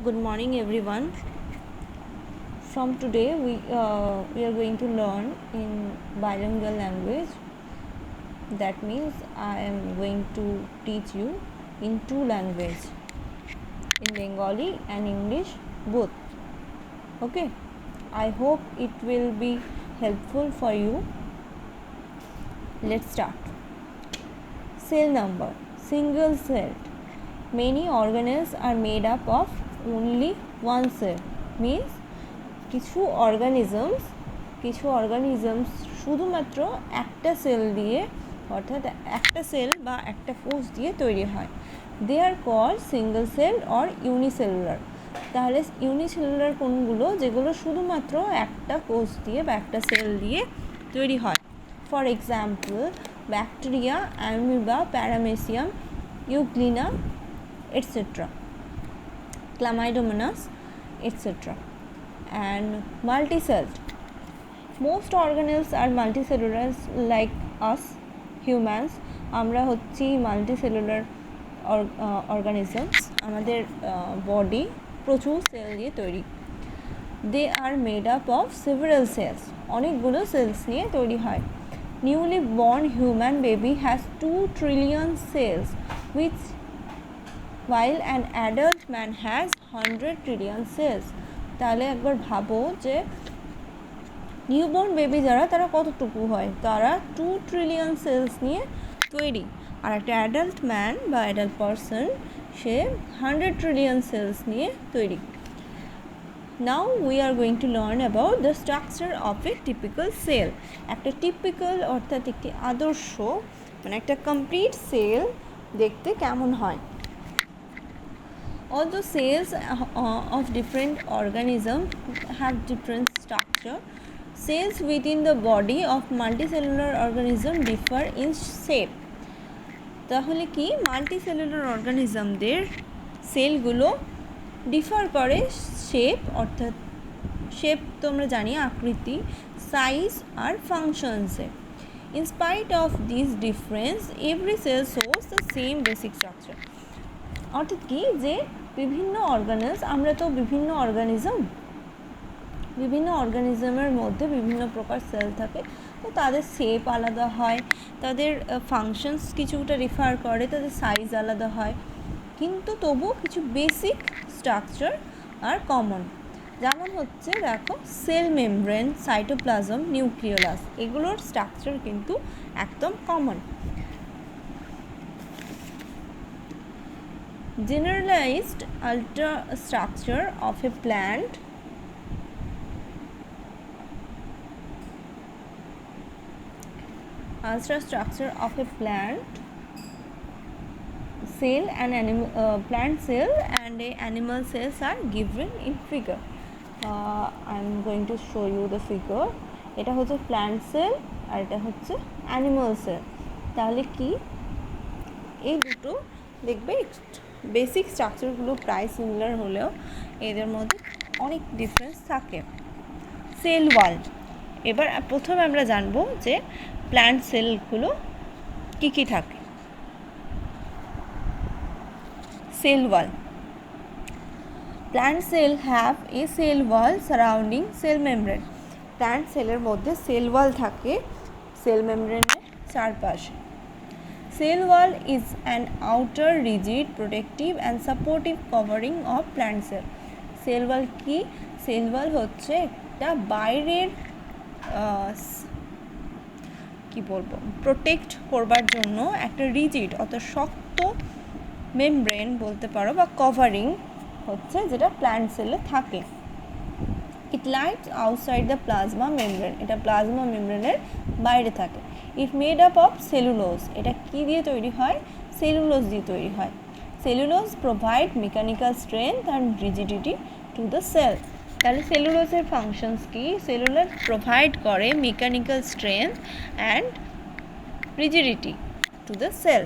Good morning, everyone. From today, we are going to learn in bilingual language. That means I am going to teach you in two languages, in Bengali and English both. Okay. I hope it will be helpful for you. Let's start. Cell number, single celled. Many organelles are made up of only one cell. Means কিছু organisms শুধুমাত্র একটা sell দিয়ে অর্থাৎ একটা sell বা একটা কোষ দিয়ে তৈরি হয়। They are call single cell or unicellular. তাহলে ইউনিসেলুলার কোনগুলো? যেগুলো শুধুমাত্র একটা কোষ দিয়ে বা একটা সেল দিয়ে তৈরি হয়। For example bacteria, amoeba, paramecium, euglena, etc. Chlamydomonas, etc. And multicelled. Most organelles are multicellular like us humans. আমরা হচ্ছি মাল্টিসেলুলার অর্গানিজমস। আমাদের বডি প্রচুর সেল দিয়ে তৈরি। They are made up of several cells. অনেকগুলো সেলস নিয়ে তৈরি হয়। Newly born human baby has 2 trillion cells which while an adult man has 100 trillion cells. তাহলে একবার ভাবো যে নিউবর্ন বেবি যারা তারা কতটুকু হয়? তারা 2 trillion সেলস নিয়ে তৈরি। আর একটা অ্যাডাল্ট ম্যান বা অ্যাডাল্ট পারসন সে 100 trillion সেলস নিয়ে তৈরি। Now we are going to learn about the structure of a typical cell. একটা টিপিক্যাল অর্থাৎ একটি আদর্শ মানে একটা কমপ্লিট সেল দেখতে কেমন হয়। Although cells of different organisms have different structure, cells within the body of multicellular organism differ in shape. তাহলে কি মাল্টিসেলুলার অর্গানিজমদের সেলগুলো ডিফার করে শেপ, অর্থাৎ শেপ তো আমরা জানি আকৃতি, সাইজ আর ফাংশনসে। In spite of this difference every cell shows the same basic structure. অর্থাৎ কি যে বিভিন্ন অর্গানেলস, আমরা তো বিভিন্ন অর্গানিজমের মধ্যে বিভিন্ন প্রকার সেল থাকে, তো তাদের শেপ আলাদা হয়, তাদের ফাংশনস কিছুটা রেফার করে, তাদের সাইজ আলাদা হয়, কিন্তু তবুও কিছু বেসিক স্ট্রাকচার আর কমন। যেমন হচ্ছে দেখো সেল মেমব্রেন, সাইটোপ্লাজম, নিউক্লিওলাস, এগুলোর স্ট্রাকচার কিন্তু একদম common. Generalized ultrastructure of a plant cell and plant cell and animal cells are given in figure. I am going to show you the figure. এটা হচ্ছে plant sell আর এটা হচ্ছে animal sell. তাহলে কি এই দুটো দেখবে বেসিক স্ট্রাকচারগুলো প্রায় সিমিলার হলেও এদের মধ্যে অনেক ডিফারেন্স থাকে। সেল ওয়াল, এবার প্রথমে আমরা জানবো যে প্ল্যান্ট সেলগুলো কী কী থাকে। Cell wall, plant sell have a cell wall surrounding cell membrane. Plant সেলের মধ্যে সেল ওয়াল থাকে সেল মেমব্রেনের চারপাশে। Cell wall is an outer rigid protective and supportive covering of plant cell. Cell wall কি? Cell wall হচ্ছে একটা বাইরের কি বলবো প্রোটেক্ট করবার জন্য একটা রিজিড অর্থাৎ শক্ত মেমব্রেন বলতে পারো বা কভারিং হচ্ছে যেটা প্ল্যান্ট সেলে থাকে। It lies outside the plasma membrane, এটা প্লাজমা মেমব্রেনের বাইরে থাকে। It made up of cellulose, এটা কী দিয়ে তৈরি হয়? সেলুলোজ দিয়ে তৈরি হয়। Cellulose provide mechanical strength and rigidity to the cell. তাহলে সেলুলোজের ফাংশনস কি? সেলুলোজ প্রোভাইড করে mechanical strength and rigidity to the cell.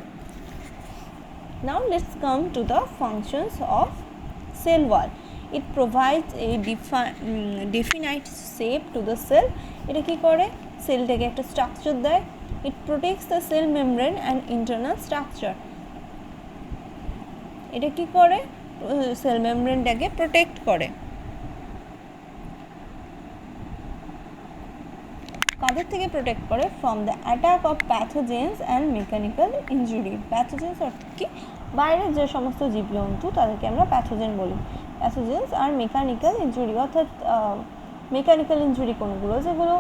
Now let's come to the functions of cell wall. It provides a definite shape to the cell. এটা কি করে? সেলটাকে একটা structure দেয়। It protects the cell membrane and internal structure. এটা কি করে? Sell মেমব্রেনটাকে protect করে। কাদের থেকে প্রোটেক্ট করে? From the attack of pathogens and mechanical injury. Pathogens অর্থাৎ কি? বাইরের যে সমস্ত জীবজন্তু তাদেরকে আমরা প্যাথোজেন বলি। প্যাথোজেন্স আর মেকানিক্যাল ইনজুরি অর্থাৎ মেকানিক্যাল ইনজুরি কোনগুলো? যেগুলো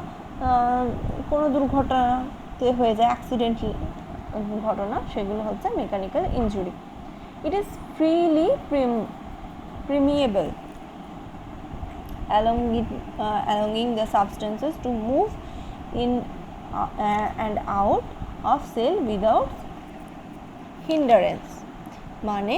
কোনো দুর্ঘটনাতে হয়ে যায়, অ্যাক্সিডেন্টাল ঘটনা, সেগুলো হচ্ছে mechanical injury. It is freely permeable allowing the substances to move in and out of cell without hindrance। মানে